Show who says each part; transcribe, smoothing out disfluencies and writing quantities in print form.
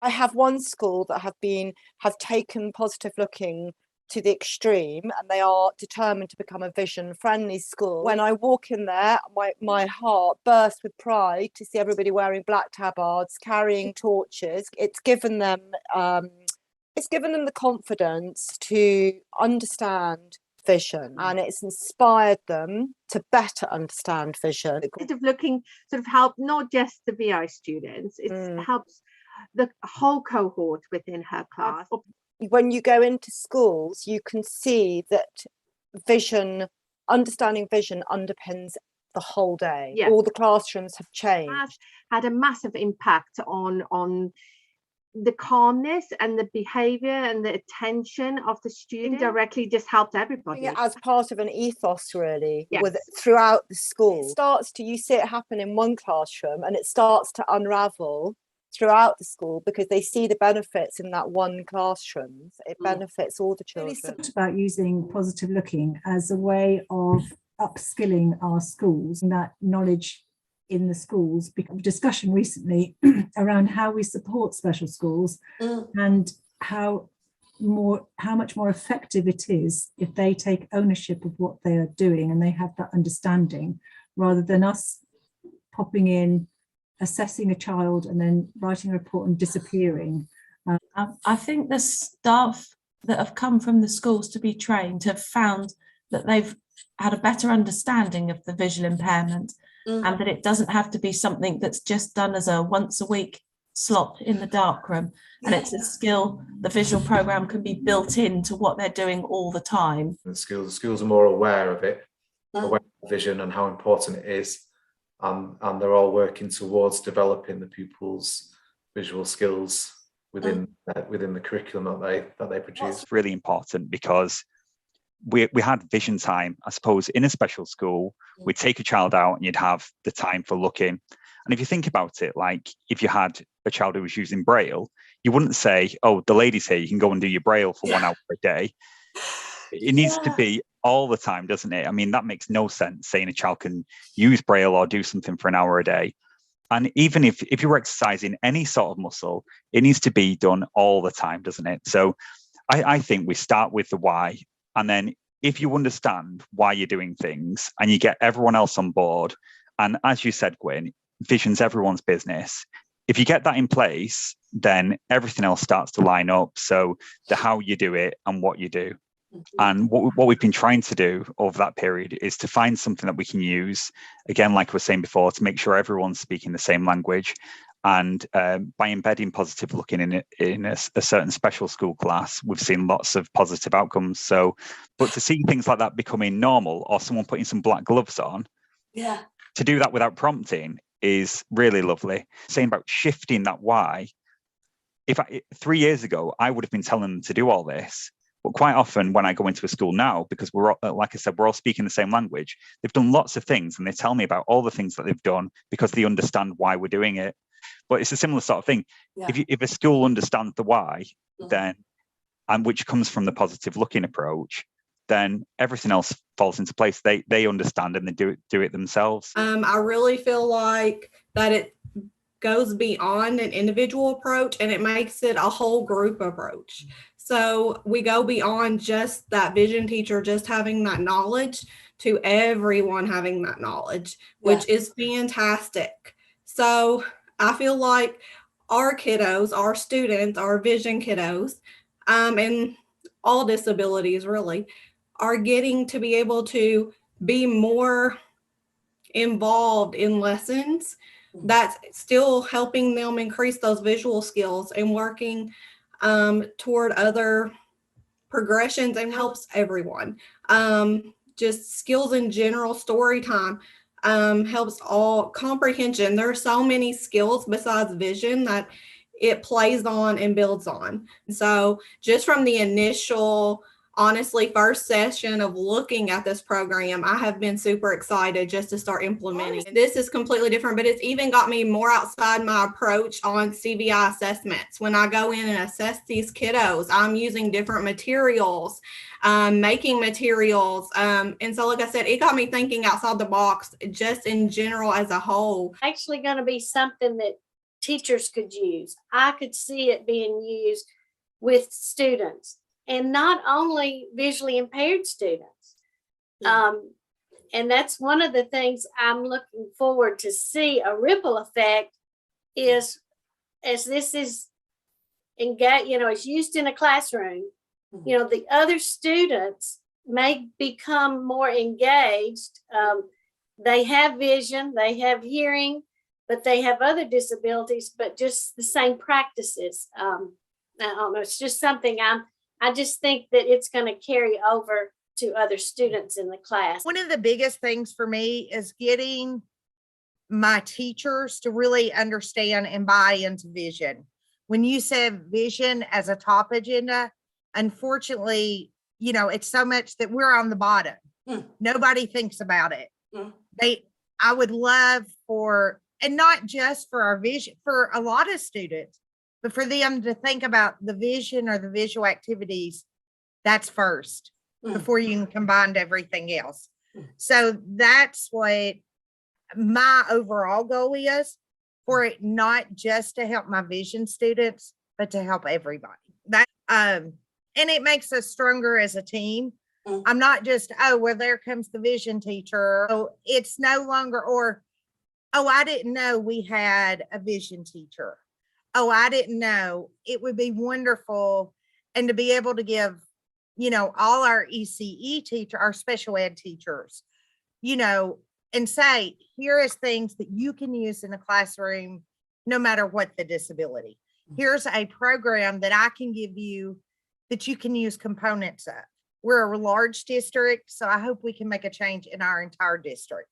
Speaker 1: I have one school that have taken positive looking to the extreme, and they are determined to become a vision friendly school. When I walk in there, my heart bursts with pride to see everybody wearing black tabards, carrying torches. It's given them the confidence to understand vision, and it's inspired them to better understand vision.
Speaker 2: Positive looking sort of help not just the VI students, it helps the whole cohort within her class.
Speaker 1: When you go into schools, you can see that understanding vision underpins the whole day.
Speaker 2: Yeah.
Speaker 1: All the classrooms have changed.
Speaker 2: Had a massive impact on the calmness and the behavior and the attention of the student. Directly just helped everybody.
Speaker 1: As part of an ethos, really,
Speaker 2: yes.
Speaker 1: throughout the school. You see it happen in one classroom, and it starts to unravel throughout the school because they see the benefits in that one classroom. It benefits all the children.
Speaker 3: Really about using positive looking as a way of upskilling our schools, and that knowledge in the schools. Discussion recently around how we support special schools and how much more effective it is if they take ownership of what they are doing and they have that understanding, rather than us popping in, assessing a child and then writing a report and disappearing.
Speaker 4: I think the staff that have come from the schools to be trained have found that they've had a better understanding of the visual impairment and that it doesn't have to be something that's just done as a once a week slot in the darkroom, and it's a skill the visual program can be built into what they're doing all the time.
Speaker 5: The schools are more aware of it, aware of vision and how important it is, and they're all working towards developing the pupils' visual skills within the curriculum that they produce.
Speaker 6: It's really important because we had vision time, I suppose, in a special school. We'd take a child out and you'd have the time for looking. And if you think about it, like if you had a child who was using Braille, you wouldn't say, oh, the lady's here, you can go and do your Braille for 1 hour a day. It needs to be all the time, doesn't it? I mean, that makes no sense saying a child can use Braille or do something for an hour a day. And even if you're exercising any sort of muscle, it needs to be done all the time, doesn't it? So I think we start with the why. And then if you understand why you're doing things and you get everyone else on board, and as you said, Gwyn, vision's everyone's business. If you get that in place, then everything else starts to line up. So the how you do it and what you do. And what we've been trying to do over that period is to find something that we can use, again, like we were saying before, to make sure everyone's speaking the same language. And by embedding positive looking in a certain special school class, we've seen lots of positive outcomes. So, but to see things like that becoming normal, or someone putting some black gloves on, to do that without prompting is really lovely. Saying about shifting that why, 3 years ago, I would have been telling them to do all this. But quite often when I go into a school now, because we're all, like I said, we're all speaking the same language, they've done lots of things and they tell me about all the things that they've done because they understand why we're doing it. But it's a similar sort of thing. If a school understands the why, then, and which comes from the positive looking approach, then everything else falls into place. They understand and they do it themselves.
Speaker 7: I really feel like that it goes beyond an individual approach and it makes it a whole group approach. So we go beyond just that vision teacher just having that knowledge to everyone having that knowledge, which is fantastic. So I feel like our kiddos, our students, our vision kiddos, and all disabilities really, are getting to be able to be more involved in lessons. That's still helping them increase those visual skills and working toward other progressions, and helps everyone. Just skills in general, story time helps all comprehension. There are so many skills besides vision that it plays on and builds on. So just from the initial, honestly, first session of looking at this program, I have been super excited just to start implementing. This is completely different, but it's even got me more outside my approach on CVI assessments. When I go in and assess these kiddos, I'm using different materials, making materials. And so, like I said, it got me thinking outside the box just in general as a whole.
Speaker 8: Actually going to be something that teachers could use. I could see it being used with students, and not only visually impaired students. And that's one of the things I'm looking forward to see a ripple effect is, as this is engaged, is used in a classroom, the other students may become more engaged. They have vision, they have hearing, but they have other disabilities, but just the same practices. I don't know, it's just something I just think that it's going to carry over to other students in the class.
Speaker 9: One of the biggest things for me is getting my teachers to really understand and buy into vision. When you said vision as a top agenda, unfortunately, it's so much that we're on the bottom. Nobody thinks about it. I would love for, and not just for our vision, for a lot of students, but for them to think about the vision or the visual activities, that's first before you can combine everything else. So that's what my overall goal is, for it not just to help my vision students, but to help everybody. And it makes us stronger as a team. I'm not just, there comes the vision teacher. So it's no longer, I didn't know we had a vision teacher. I didn't know. It would be wonderful. And to be able to give, all our ECE teacher, our special ed teachers, and say, here is things that you can use in the classroom, no matter what the disability. Here's a program that I can give you that you can use components of. We're a large district, so I hope we can make a change in our entire district.